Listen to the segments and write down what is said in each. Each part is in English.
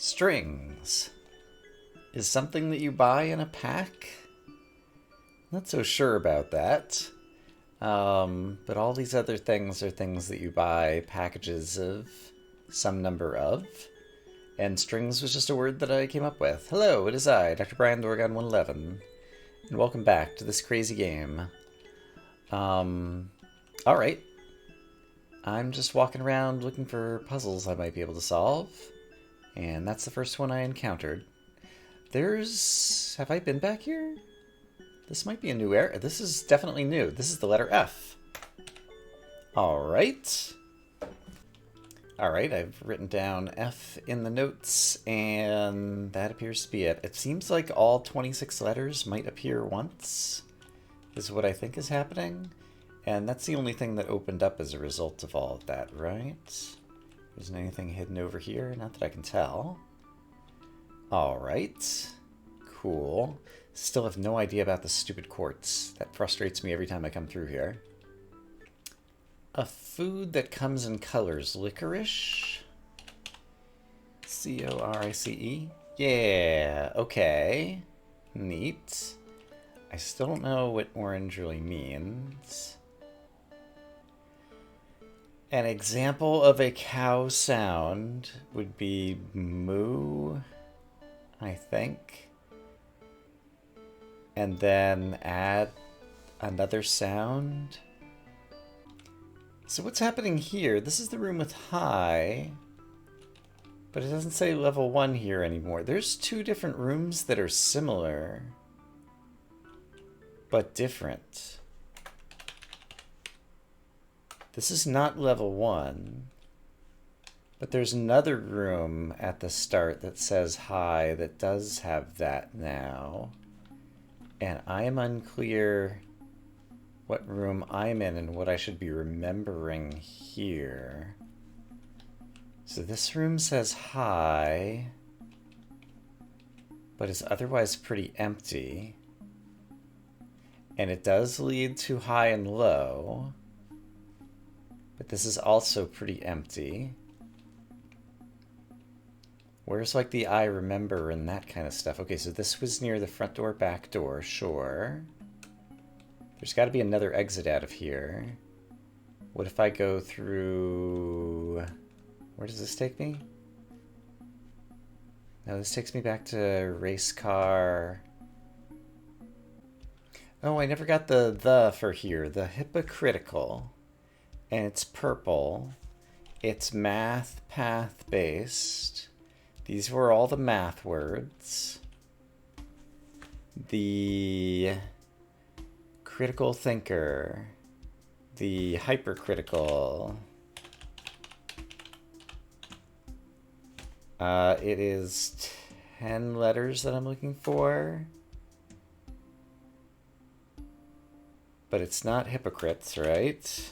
Strings is something that you buy in a pack. Not so sure about that. But all these other things are things that you buy packages of some number of. And strings was just a word that I came up with. Hello, it is I, Dr. Brian Dorgan 111, and welcome back to this crazy game. Alright. I'm just walking around looking for puzzles I might be able to solve. And that's the first one I encountered. Have I been back here? This might be a new area. This is definitely new. This is the letter F. Alright. Alright, I've written down F in the notes, and that appears to be it. It seems like all 26 letters might appear once, is what I think is happening. And that's the only thing that opened up as a result of all of that, right? Isn't anything hidden over here? Not that I can tell. Alright. Cool. Still have no idea about the stupid quartz. That frustrates me every time I come through here. A food that comes in colors. Licorice? C-O-R-I-C-E? Yeah, okay. Neat. I still don't know what orange really means. An example of a cow sound would be moo, I think. And then add another sound. So what's happening here? This is the room with high, but it doesn't say level 1 here anymore. There's two different rooms that are similar, but different. This is not level 1, but there's another room at the start that says high that does have that now. And I am unclear what room I'm in and what I should be remembering here. So this room says high, but is otherwise pretty empty. And it does lead to high and low. But this is also pretty empty. Where's like the I remember and that kind of stuff? Okay, so this was near the front door, back door, sure. There's got to be another exit out of here. What if I go through... Where does this take me? No, this takes me back to race car. Oh, I never got the for here. The hypocritical. And it's purple. It's math path based. These were all the math words. The critical thinker. The hypercritical. It is 10 letters that I'm looking for. But it's not hypocrites, right?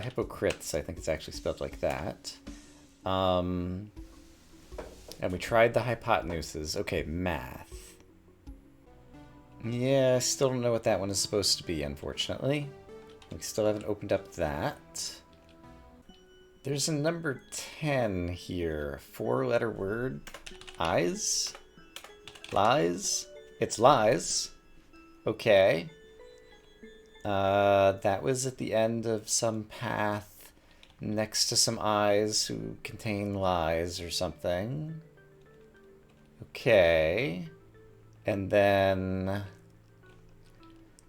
Hypocrites, I think it's actually spelled like that. And we tried the hypotenuses. Okay, math. Yeah, I still don't know what that one is supposed to be, unfortunately. We still haven't opened up that. There's a number 10 here. 4-letter word. Eyes? Lies? It's lies. Okay. That was at the end of some path next to some eyes who contain lies or something. Okay. And then...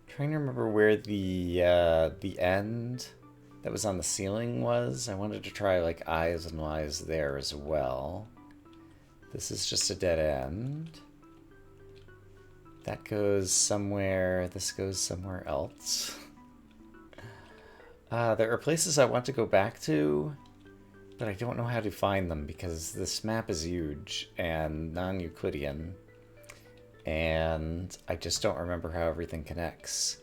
trying to remember where the end that was on the ceiling was. I wanted to try like eyes and lies there as well. This is just a dead end. That goes somewhere. This goes somewhere else. There are places I want to go back to, but I don't know how to find them because this map is huge and non-Euclidean. And I just don't remember how everything connects.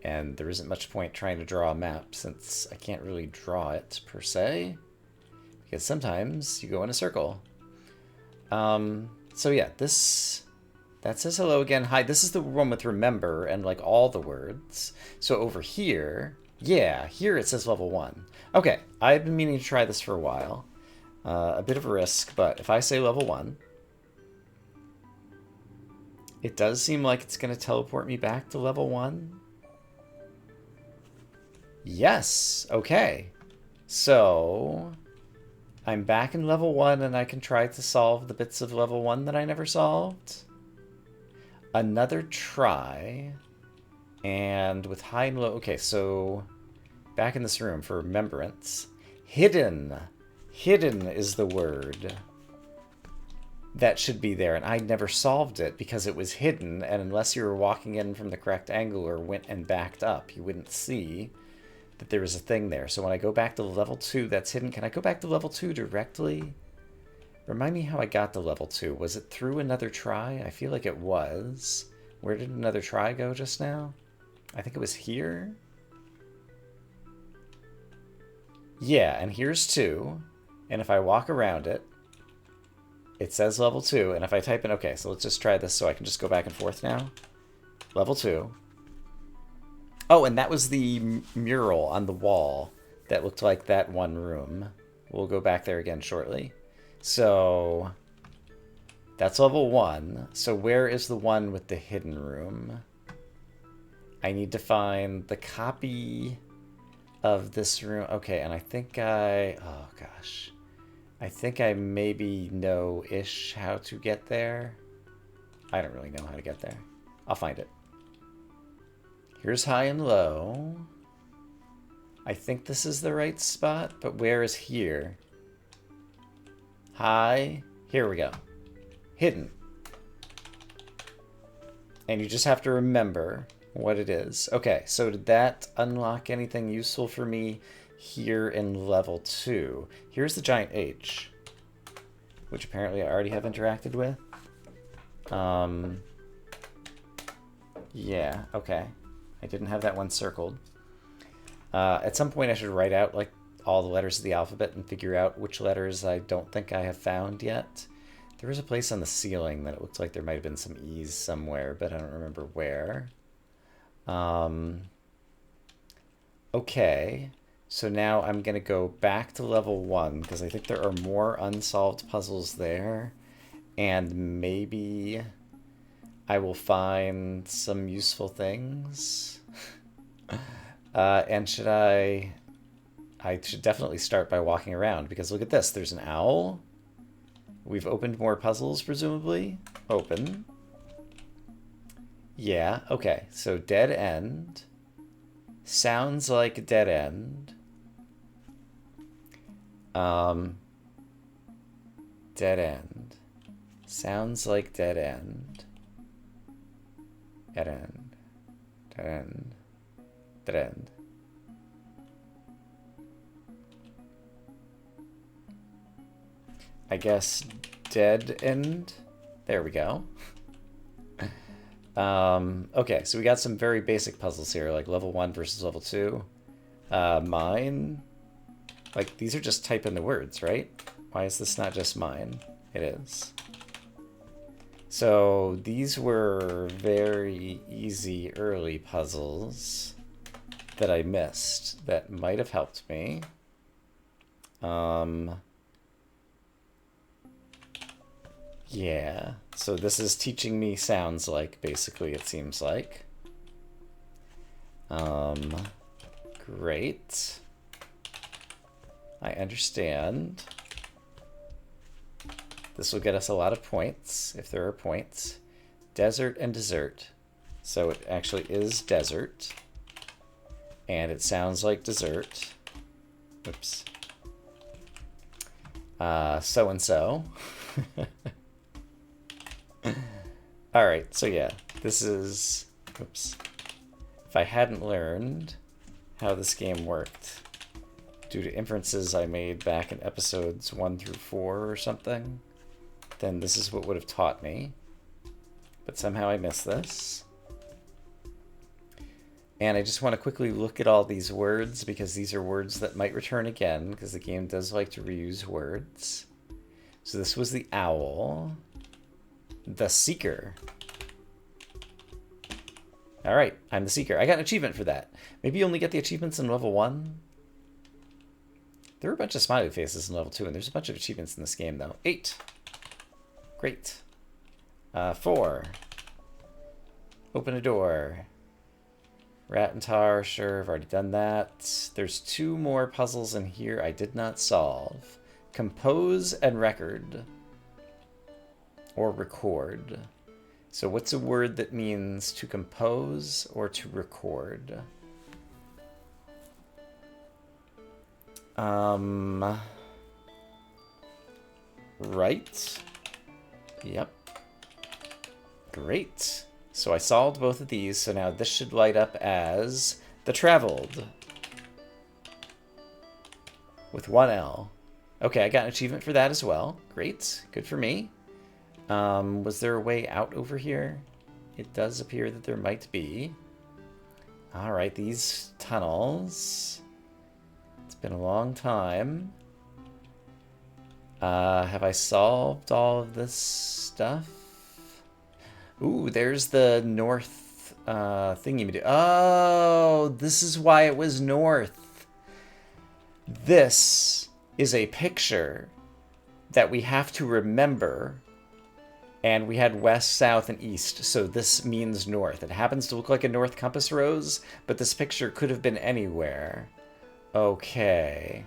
And there isn't much point trying to draw a map since I can't really draw it per se. Because sometimes you go in a circle. So yeah, that says hello again. Hi, this is the one with remember and like all the words. So over here, Yeah, here it says level 1. Okay, I've been meaning to try this for a while. A bit of a risk, but if I say level 1, it does seem like it's going to teleport me back to level 1. Yes, okay. So, I'm back in level 1 and I can try to solve the bits of level 1 that I never solved. Another try. And with high and low... Okay, so back in this room for remembrance. Hidden. Hidden is the word that should be there, and I never solved it because it was hidden, and unless you were walking in from the correct angle or went and backed up, you wouldn't see that there was a thing there. So when I go back to level 2, that's hidden. Can I go back to level 2 directly? Remind me how I got to level 2. Was it through another try? I feel like it was. Where did another try go just now? I think it was here. Yeah, and here's 2. And if I walk around it, it says level 2. And if I type in... Okay, so let's just try this so I can just go back and forth now. Level 2. Oh, and that was the mural on the wall that looked like that one room. We'll go back there again shortly. So that's level 1. So where is the one with the hidden room? I need to find the copy of this room. Okay, and I think I... Oh, gosh. I think I maybe know-ish how to get there. I don't really know how to get there. I'll find it. Here's high and low. I think this is the right spot, but where is here? High. Here we go. Hidden. And you just have to remember what it is. Okay, so did that unlock anything useful for me here in level 2? Here's the giant H, which apparently I already have interacted with. Yeah, okay. I didn't have that one circled. At some point I should write out like all the letters of the alphabet and figure out which letters I don't think I have found yet. There was a place on the ceiling that it looked like there might have been some E's somewhere, but I don't remember where. Okay, so now I'm going to go back to level 1 because I think there are more unsolved puzzles there, and maybe I will find some useful things. And should I should definitely start by walking around because look at this. There's an owl. We've opened more puzzles, presumably. Open. Yeah, okay. So dead end. Sounds like a dead end. Dead end. Sounds like dead end. Dead end. Dead end. Dead end. I guess dead end. There we go. Okay, so we got some very basic puzzles here, like level 1 versus level 2. Mine. Like, these are just type in the words, right? Why is this not just mine? It is. So these were very easy early puzzles that I missed that might have helped me. Yeah, so this is teaching me sounds like, basically, it seems like. Great. I understand. This will get us a lot of points, if there are points. Desert and dessert. So it actually is desert. And it sounds like dessert. Oops. So-and-so. Alright, so yeah, this is... Oops. If I hadn't learned how this game worked, due to inferences I made back in episodes 1 through 4 or something, then this is what would have taught me. But somehow I missed this. And I just want to quickly look at all these words, because these are words that might return again, because the game does like to reuse words. So this was the owl. The seeker. All right, I'm the seeker. I got an achievement for that. Maybe you only get the achievements in level 1. There were a bunch of smiley faces in level 2, and there's a bunch of achievements in this game, though. 8. Great. 4. Open a door. Rat and tar, sure, I've already done that. There's 2 more puzzles in here I did not solve. Compose and record. Or record. So what's a word that means to compose or to record? Right. Yep. Great. So I solved both of these, so now this should light up as the traveled. With 1 L. Okay, I got an achievement for that as well. Great. Good for me. Was there a way out over here? It does appear that there might be. Alright, these tunnels. It's been a long time. Have I solved all of this stuff? Ooh, there's the north thingy. Oh, this is why it was north. This is a picture that we have to remember. And we had west, south, and east, so this means north. It happens to look like a north compass rose, but this picture could have been anywhere. Okay.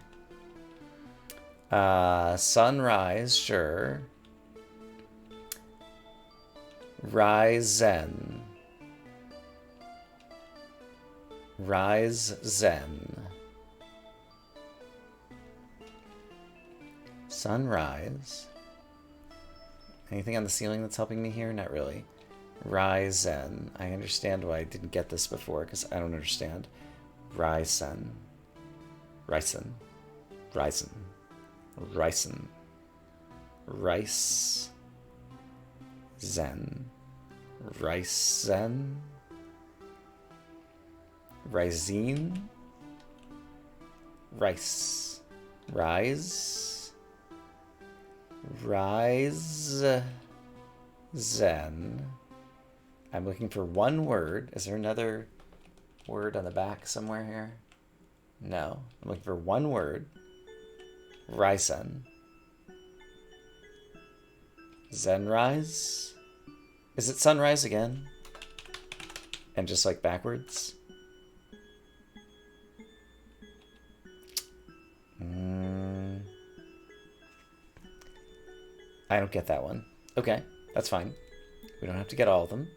Sunrise, sure. Rise Zen. Rise Zen. Sunrise. Anything on the ceiling that's helping me here? Not really. Ryzen. I understand why I didn't get this before, because I don't understand. Ryzen. Ryzen. Ryzen. Ryzen. Rice. Zen. Rice Zen. Risine. Rice. Rise. Rise Zen. I'm looking for one word. Is there another word on the back somewhere here? No. I'm looking for one word. Risen. Zenrise? Is it sunrise again? And just like backwards? I don't get that one. Okay, that's fine. We don't have to get all of them.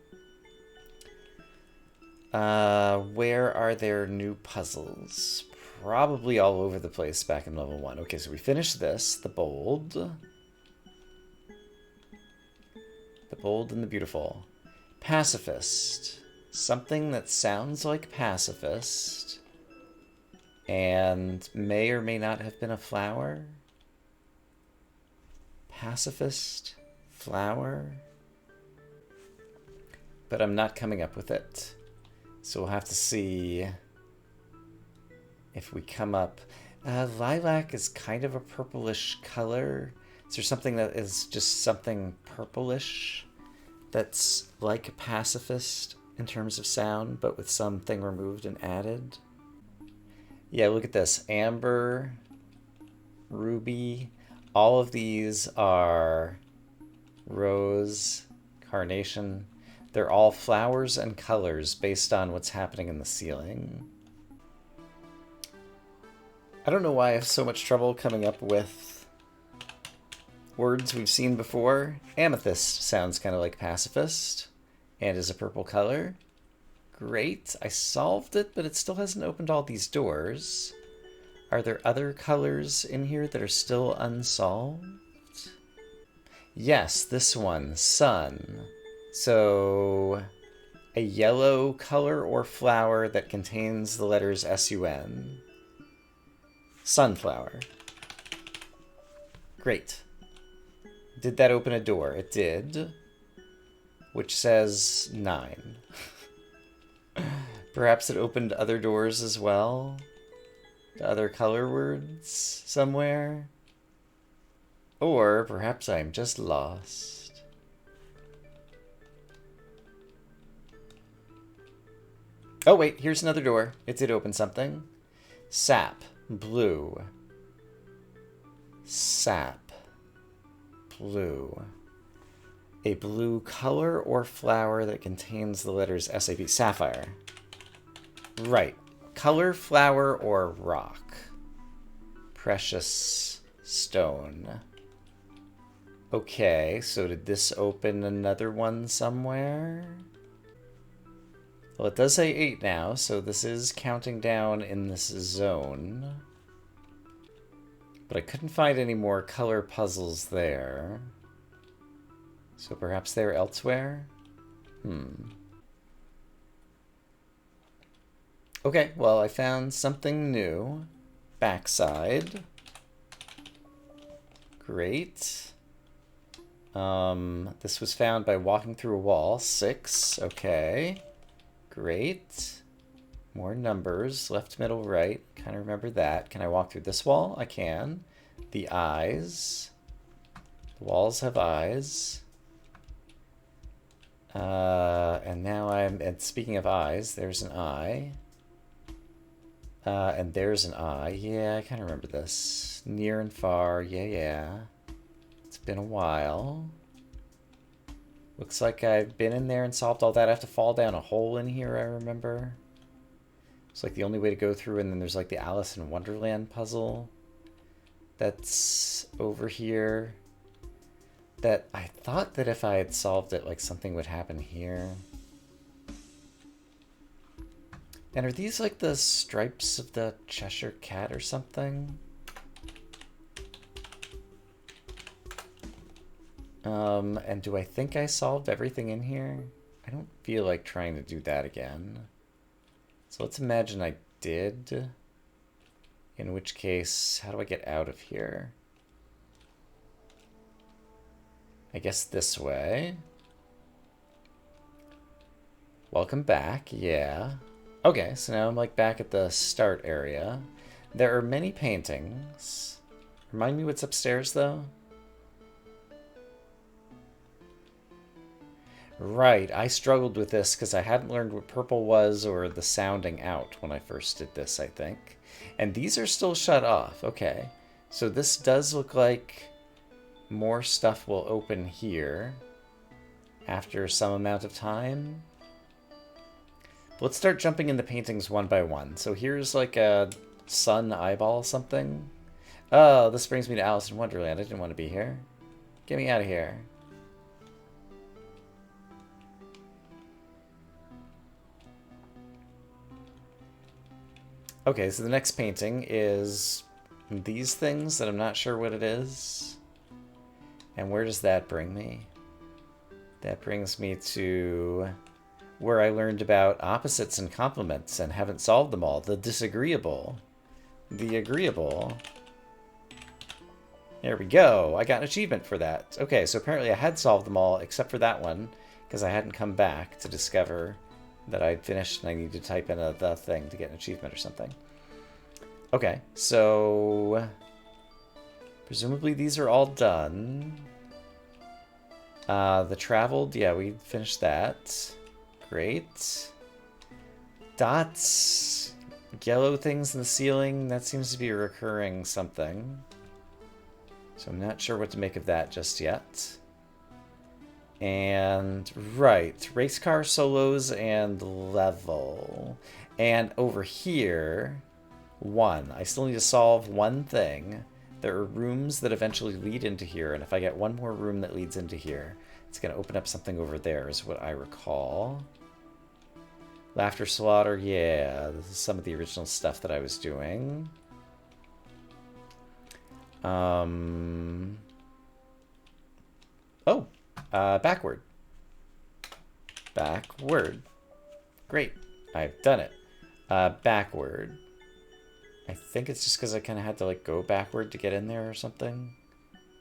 Where are there new puzzles? Probably all over the place back in level 1. Okay, so we finished this. The bold. The bold and the beautiful. Pacifist. Something that sounds like pacifist. And may or may not have been a flower. Pacifist. Flower. But I'm not coming up with it. So we'll have to see if we come up. Lilac is kind of a purplish color. Is there something that is just something purplish that's like a pacifist in terms of sound, but with something removed and added? Yeah, look at this. Amber, ruby. All of these are rose, carnation. They're all flowers and colors based on what's happening in the ceiling. I don't know why I have so much trouble coming up with words we've seen before. Amethyst sounds kind of like pacifist and is a purple color. Great. I solved it, but it still hasn't opened all these doors. Are there other colors in here that are still unsolved? Yes, this one, sun. So, a yellow color or flower that contains the letters S-U-N. Sunflower. Great. Did that open a door? It did. Which says 9. Perhaps it opened other doors as well? To other color words somewhere? Or perhaps I'm just lost. Oh, wait, here's another door. It did open something. Sap. Blue. Sap. Blue. A blue color or flower that contains the letters SAP. Sapphire. Right. Color, flower, or rock. Precious stone. Okay, so did this open another one somewhere? Well, it does say 8 now, so this is counting down in this zone. But I couldn't find any more color puzzles there. So perhaps they're elsewhere? Okay, well, I found something new. Backside. Great. This was found by walking through a wall. 6. Okay. Great. More numbers. Left, middle, right. Kind of remember that. Can I walk through this wall? I can. The eyes. The walls have eyes. And now and speaking of eyes, there's an eye. And there's an eye. Yeah, I kind of remember this. Near and far. Yeah. It's been a while. Looks like I've been in there and solved all that. I have to fall down a hole in here, I remember. It's like the only way to go through, and then there's like the Alice in Wonderland puzzle that's over here. That I thought that if I had solved it, like something would happen here. And are these like the stripes of the Cheshire Cat or something? And do I think I solved everything in here? I don't feel like trying to do that again. So let's imagine I did. In which case, how do I get out of here? I guess this way. Welcome back, yeah. Okay, so now I'm like back at the start area. There are many paintings. Remind me what's upstairs though? Right, I struggled with this because I hadn't learned what purple was or the sounding out when I first did this, I think. And these are still shut off. Okay, so this does look like more stuff will open here after some amount of time. Let's start jumping in the paintings one by one. So here's like a sun eyeball something. Oh, this brings me to Alice in Wonderland. I didn't want to be here. Get me out of here. Okay, so the next painting is these things that I'm not sure what it is. And where does that bring me? That brings me to where I learned about opposites and complements and haven't solved them all. The disagreeable. The agreeable. There we go. I got an achievement for that. Okay, so apparently I had solved them all except for that one because I hadn't come back to discover that I'd finished and I need to type in the thing to get an achievement or something. Okay, so presumably these are all done. The traveled, yeah, we finished that. Great. Dots, yellow things in the ceiling, that seems to be a recurring something. So I'm not sure what to make of that just yet. And, right, race car solos and level. And over here, 1. I still need to solve one thing. There are rooms that eventually lead into here, and if I get one more room that leads into here, it's going to open up something over there, is what I recall. Laughter Slaughter, yeah, this is some of the original stuff that I was doing. Backward. Backward. Great. I've done it. Backward. I think it's just because I kind of had to like go backward to get in there or something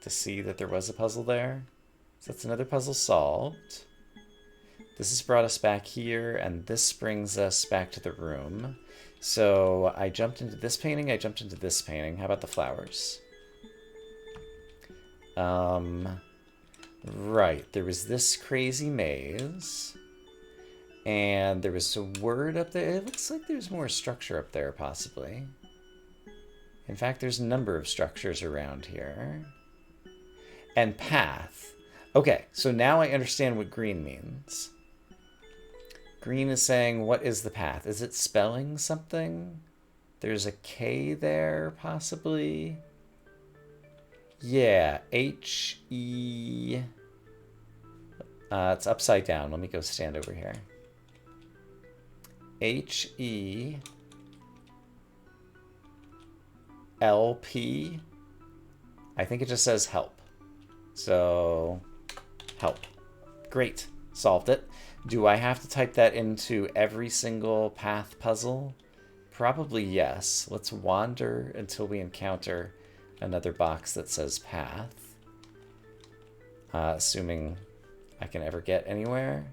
to see that there was a puzzle there. So that's another puzzle solved. This has brought us back here, and this brings us back to the room. So I jumped into this painting, I jumped into this painting. How about the flowers? Right, there was this crazy maze. And there was a word up there. It looks like there's more structure up there, possibly. In fact, there's a number of structures around here. And path. Okay, so now I understand what green means. Green is saying, what is the path? Is it spelling something? There's a K there, possibly. Yeah, H-E... it's upside down. Let me go stand over here. H-E-L-P. I think it just says help. So, help. Great. Solved it. Do I have to type that into every single path puzzle? Probably yes. Let's wander until we encounter another box that says path. Assuming I can ever get anywhere.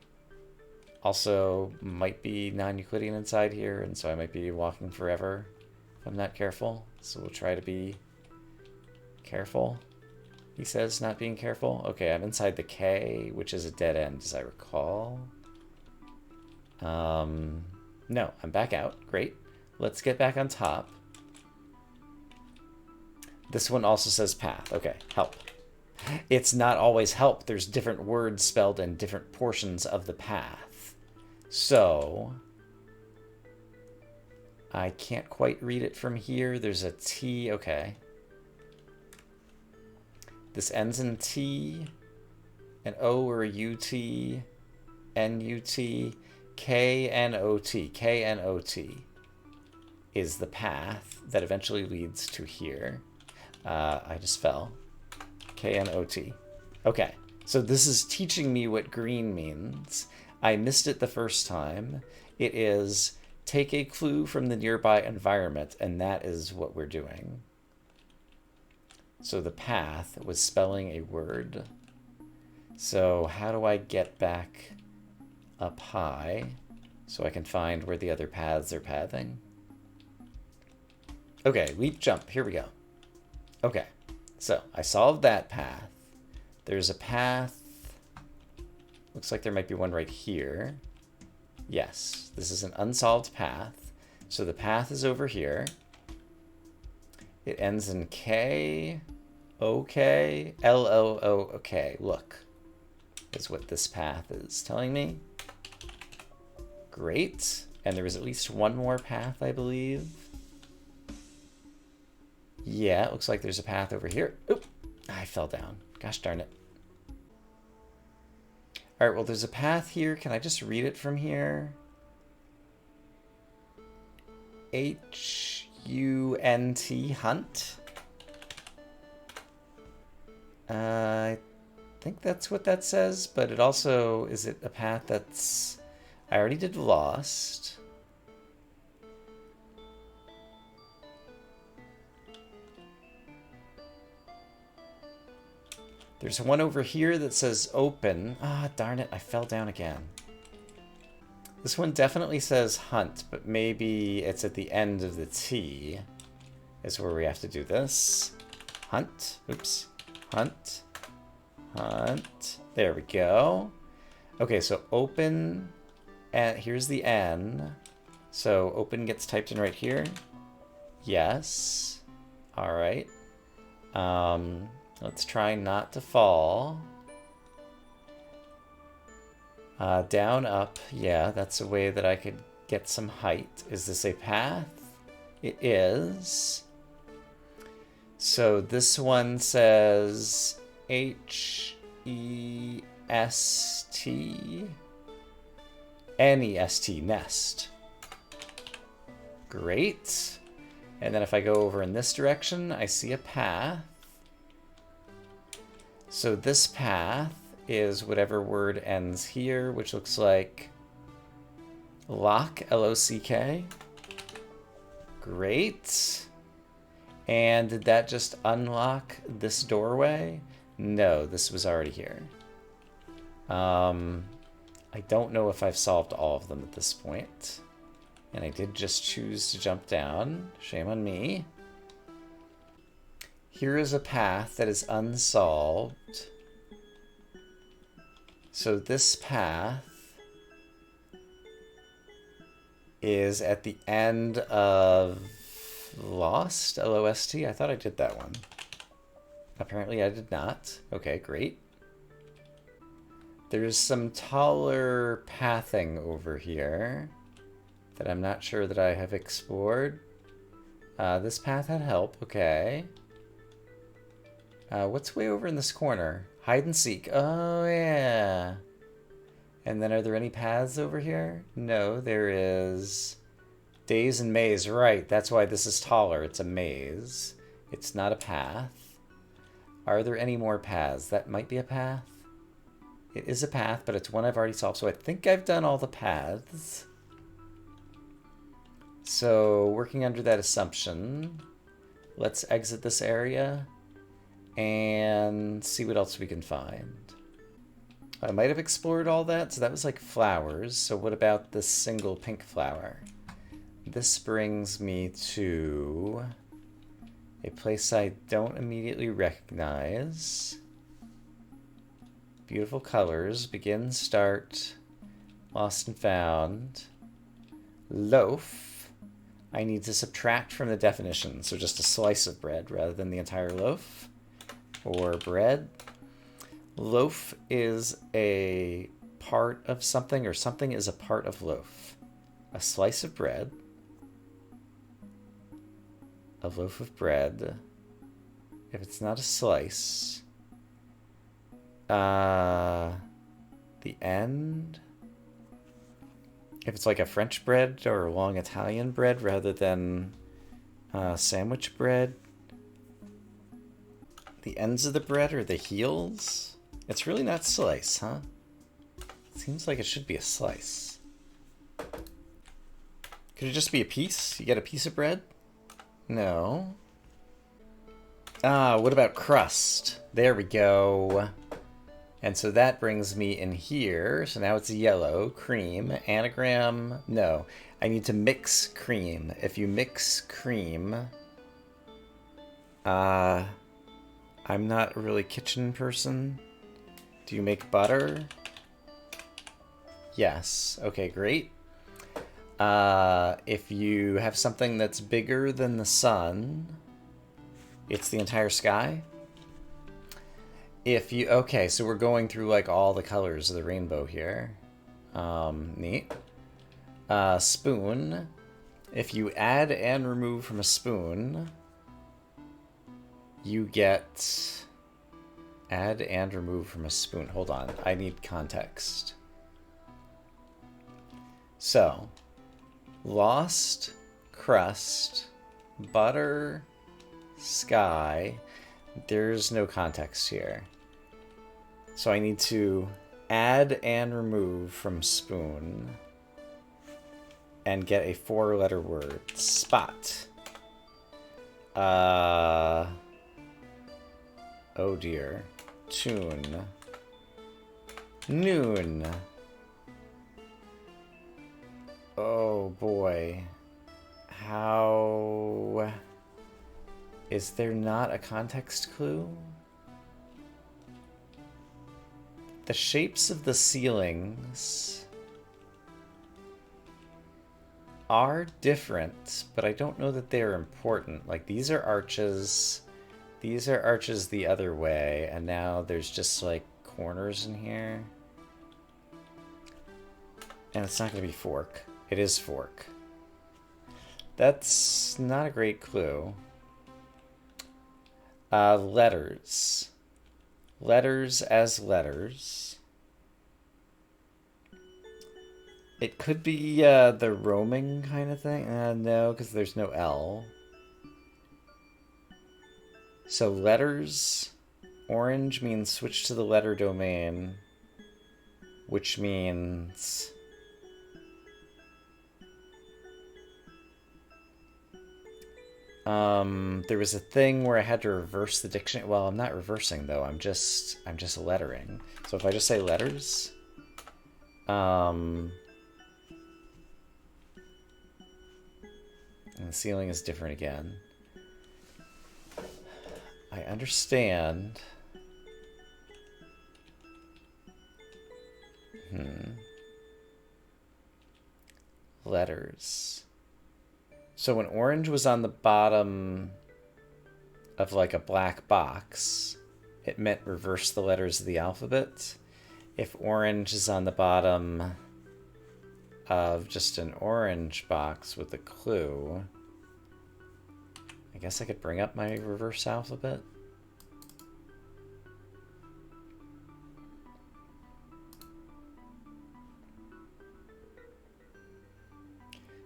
Also, might be non-Euclidean inside here, and so I might be walking forever if I'm not careful. So we'll try to be careful. He says not being careful. Okay, I'm inside the K, which is a dead end, as I recall. No, I'm back out. Great. Let's get back on top. This one also says path. Okay, help. It's not always help. There's different words spelled in different portions of the path. So, I can't quite read it from here. There's a T. Okay. This ends in T, an O or a UT, NUT, KNOT. KNOT is the path that eventually leads to here. I just fell. KNOT. Okay, so this is teaching me what green means. I missed it the first time. It is take a clue from the nearby environment, and that is what we're doing. So the path was spelling a word. So how do I get back up high so I can find where the other paths are pathing? Okay, leap jump. Here we go. Okay, so I solved that path. There's a path. Looks like there might be one right here. Yes, this is an unsolved path. So the path is over here. It ends in K, OK, L-O-O, OK. Look, is what this path is telling me. Great. And there was at least one more path, I believe. Yeah, it looks like there's a path over here. Oop, I fell down. Gosh darn it. All right, well, there's a path here. Can I just read it from here? H-U-N-T, hunt. I think that's what that says, but it also, is it a path that's, I already did lost. There's one over here that says open. Ah, darn it, I fell down again. This one definitely says hunt, but maybe it's at the end of the T is where we have to do this. Hunt. Oops. Hunt. Hunt. There we go. Okay, so open, and here's the N. So open gets typed in right here. Yes. All right. Let's try not to fall. Down, up. Yeah, that's a way that I could get some height. Is this a path? It is. So this one says H-E-S-T. N-E-S-T, nest. Great. And then if I go over in this direction, I see a path. So this path is whatever word ends here, which looks like lock, L-O-C-K. Great. And did that just unlock this doorway? No, this was already here. I don't know if I've solved all of them at this point. And I did just choose to jump down. Shame on me. Here is a path that is unsolved. So this path is at the end of Lost, L-O-S-T. I thought I did that one. Apparently I did not. Okay, great. There's some taller pathing over here that I'm not sure that I have explored. This path had help. Okay. What's way over in this corner? Hide and seek. Oh, yeah. And then are there any paths over here? No, there is days and maze. Right, that's why this is taller. It's a maze. It's not a path. Are there any more paths? That might be a path. It is a path, but it's one I've already solved, so I think I've done all the paths. So, working under that assumption, let's exit this area and see what else we can find. I might have explored all that, so that was like flowers. So what about this single pink flower? This brings me to a place I don't immediately recognize. Beautiful colors. Begin, start, lost and found. Loaf. I need to subtract from the definition, so just a slice of bread rather than the entire loaf. Or bread. Loaf is a part of something, or something is a part of loaf. A slice of bread. A loaf of bread. If it's not a slice, the end. If it's like a French bread or a long Italian bread rather than sandwich bread. The ends of the bread are the heels. It's really not slice, huh? Seems like it should be a slice. Could it just be a piece? You get a piece of bread? No. What about crust? There we go. And so that brings me in here. So now it's yellow. Cream. Anagram. No. I need to mix cream. If you mix cream... I'm not a really kitchen person. Do you make butter? Yes. Okay, great. If you have something that's bigger than the sun, it's the entire sky. If you... Okay, so we're going through like all the colors of the rainbow here. Neat. Spoon. If you add and remove from a spoon, you get... Add and remove from a spoon. Hold on, I need context. So, lost, crust, butter, sky. There's no context here. So I need to add and remove from spoon and get a 4-letter word. Spot. Oh dear. Tune. Noon. Oh boy. How... Is there not a context clue? The shapes of the ceilings are different, but I don't know that they're important. Like, these are arches the other way, and now there's just like corners in here. And it's not going to be fork. It is fork. That's not a great clue. Letters. Letters as letters. It could be the roaming kind of thing. No, because there's no L. So letters. Orange means switch to the letter domain, which means... there was a thing where I had to reverse the dictionary. Well, I'm not reversing though. I'm just lettering. So if I just say letters, and the ceiling is different again. I understand. letters. So when orange was on the bottom of like a black box, it meant reverse the letters of the alphabet. If orange is on the bottom of just an orange box with a clue, I guess I could bring up my reverse alphabet.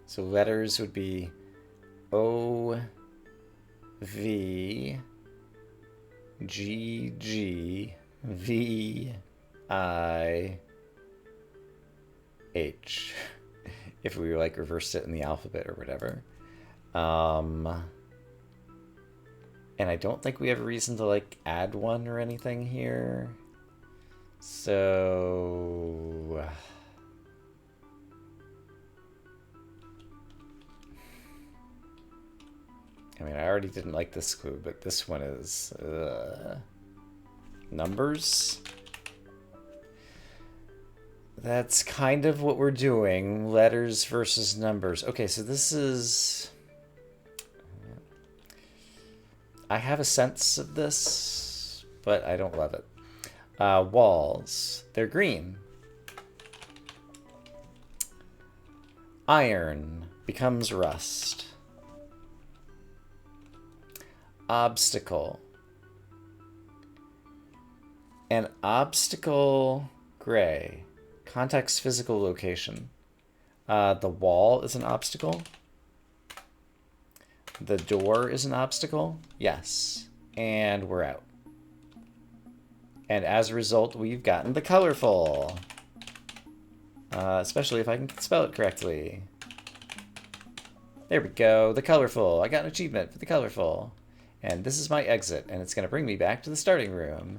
So letters would be O, V, G, G, V, I, H. If we like reversed it in the alphabet or whatever. And I don't think we have a reason to like add one or anything here. So I mean, I already didn't like this clue, but this one is numbers. That's kind of what we're doing. Letters versus numbers. Okay, so this is... I have a sense of this, but I don't love it. Walls. They're green. Iron becomes rust. Obstacle. An obstacle, gray. Context, physical location. The wall is an obstacle. The door is an obstacle. Yes. And we're out. And as a result, we've gotten the colorful. Especially if I can spell it correctly. There we go. The colorful. I got an achievement for the colorful. And this is my exit. And it's going to bring me back to the starting room.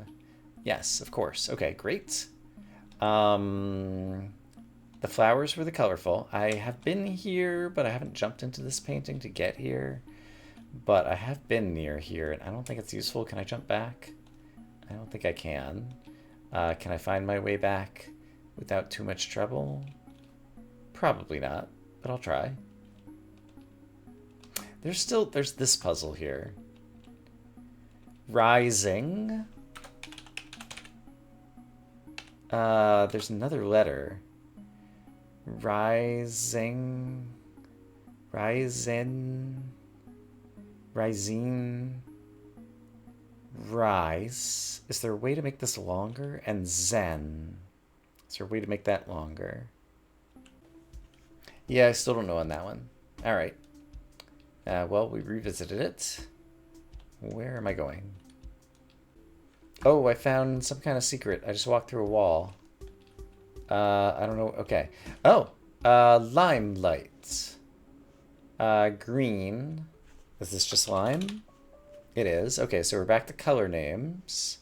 Yes, of course. Okay, great. The flowers were the colorful. I have been here, but I haven't jumped into this painting to get here. But I have been near here, and I don't think it's useful. Can I jump back? I don't think I can. Can I find my way back without too much trouble? Probably not, but I'll try. There's this puzzle here. Rising. There's another letter. Rising. Rising. Rise. Is there a way to make this longer? And Zen. Is there a way to make that longer? Yeah, I still don't know on that one. All right. Well, we revisited it. Where am I going? Oh, I found some kind of secret. I just walked through a wall. I don't know. Okay. Oh, limelight. Green. Is this just lime? It is. Okay, so we're back to color names.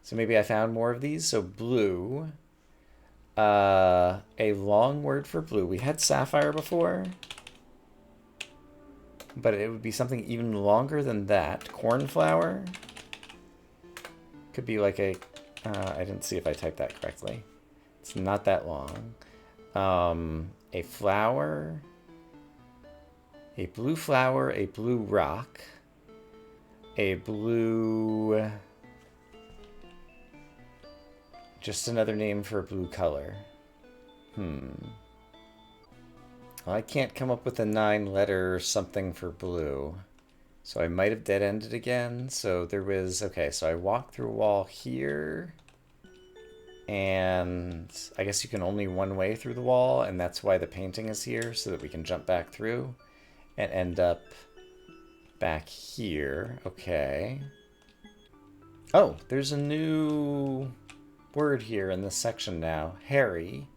So maybe I found more of these. So blue. A long word for blue. We had sapphire before. But it would be something even longer than that. Cornflower. Could be like a... I didn't see if I typed that correctly. It's not that long. A flower. A blue flower. A blue rock. A blue... Just another name for a blue color. Well, I can't come up with a 9-letter something for blue. So I might have dead-ended again. So there was... Okay, so I walked through a wall here. And I guess you can only one way through the wall. And that's why the painting is here. So that we can jump back through. And end up back here. Okay. Oh, there's a new word here in this section now. Harry.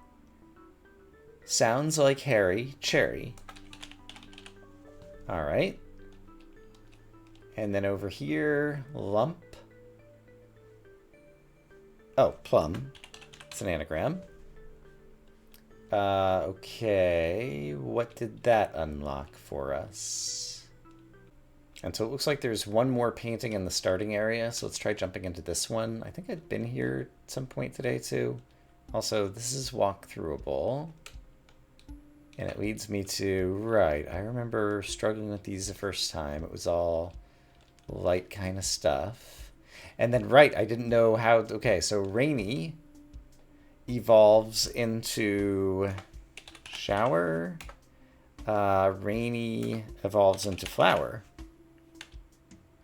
Sounds like Harry. Cherry. All right. And then over here, lump. Oh, plum. It's an anagram. Okay. What did that unlock for us? And so it looks like there's one more painting in the starting area. So let's try jumping into this one. I think I've been here at some point today too. Also, this is walkthroughable. And it leads me to, right, I remember struggling with these the first time. It was all light kind of stuff. And then, right, I didn't know how, okay, so rainy evolves into shower. Rainy evolves into flower.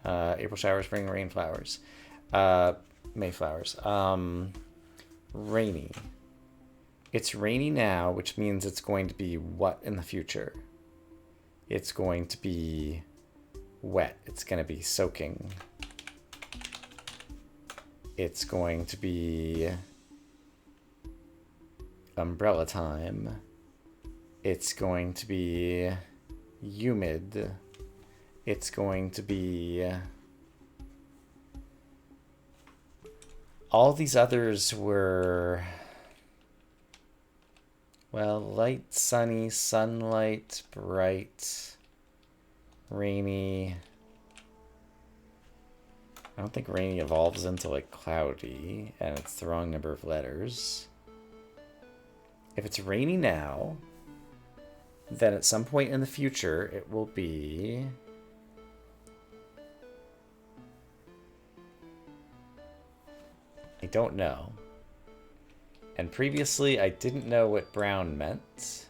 April showers, spring rain flowers. May flowers. Rainy. It's rainy now, which means it's going to be what in the future? It's going to be wet. It's going to be soaking. It's going to be umbrella time. It's going to be humid. It's going to be... all these others were... well, light, sunny, sunlight, bright, rainy. I don't think rainy evolves into like cloudy, and it's the wrong number of letters. If it's rainy now, then at some point in the future, it will be... I don't know. And previously, I didn't know what brown meant.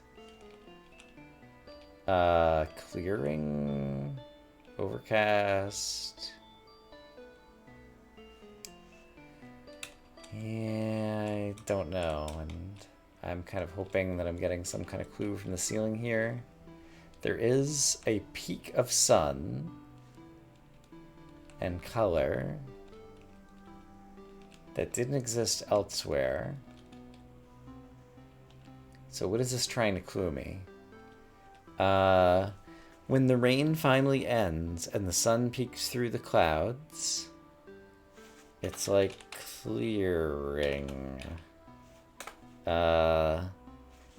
Clearing, overcast. Yeah, I don't know. And I'm kind of hoping that I'm getting some kind of clue from the ceiling here. There is a peak of sun and color that didn't exist elsewhere. So what is this trying to clue me? When the rain finally ends and the sun peeks through the clouds, it's like clearing.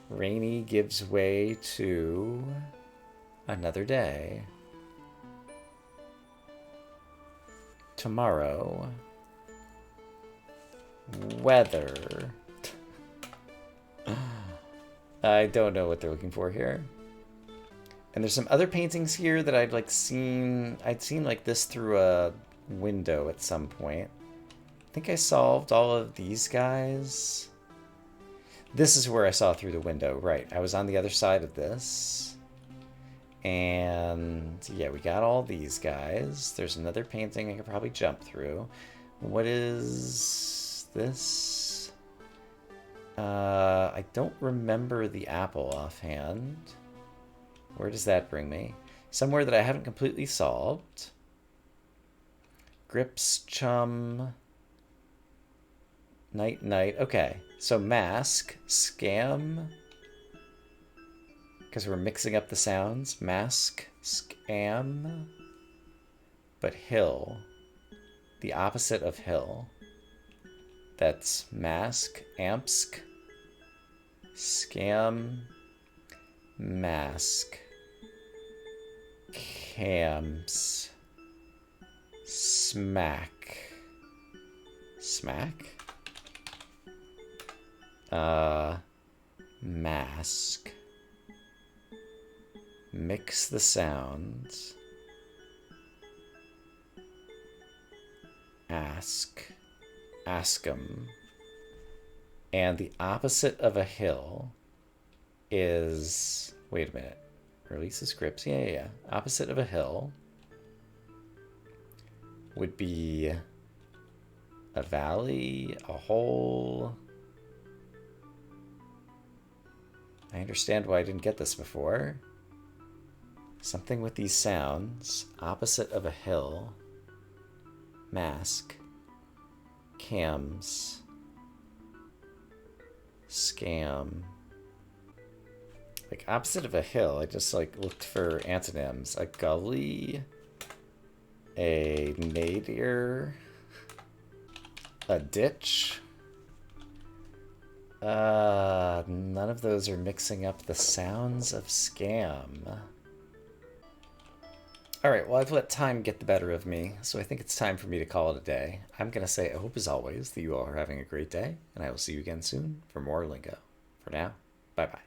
Rainy gives way to another day. Tomorrow. Weather. I don't know what they're looking for here. And there's some other paintings here that I'd seen like this through a window at some point. I think I solved all of these guys. This is where I saw through the window, right. I was on the other side of this. And yeah, we got all these guys. There's another painting I could probably jump through. What is this? I don't remember the apple offhand. Where does that bring me? Somewhere that I haven't completely solved. Grips, chum, night, night. Okay, so mask, scam, because we're mixing up the sounds. Mask, scam, but hill, the opposite of hill. That's mask, ampsk, scam, mask, cams, smack, smack, mask, mix the sounds, ask, askum, and the opposite of a hill is, wait a minute, release scripts, yeah. Opposite of a hill would be a valley, a hole. I understand why I didn't get this before. Something with these sounds. Opposite of a hill. Mask. Cams. Scam. Like opposite of a hill, I just looked for antonyms. A gully. A nadir. A ditch. None of those are mixing up the sounds of scam. Alright, well, I've let time get the better of me, so I think it's time for me to call it a day. I'm going to say I hope, as always, that you all are having a great day, and I will see you again soon for more Lingo. For now, bye-bye.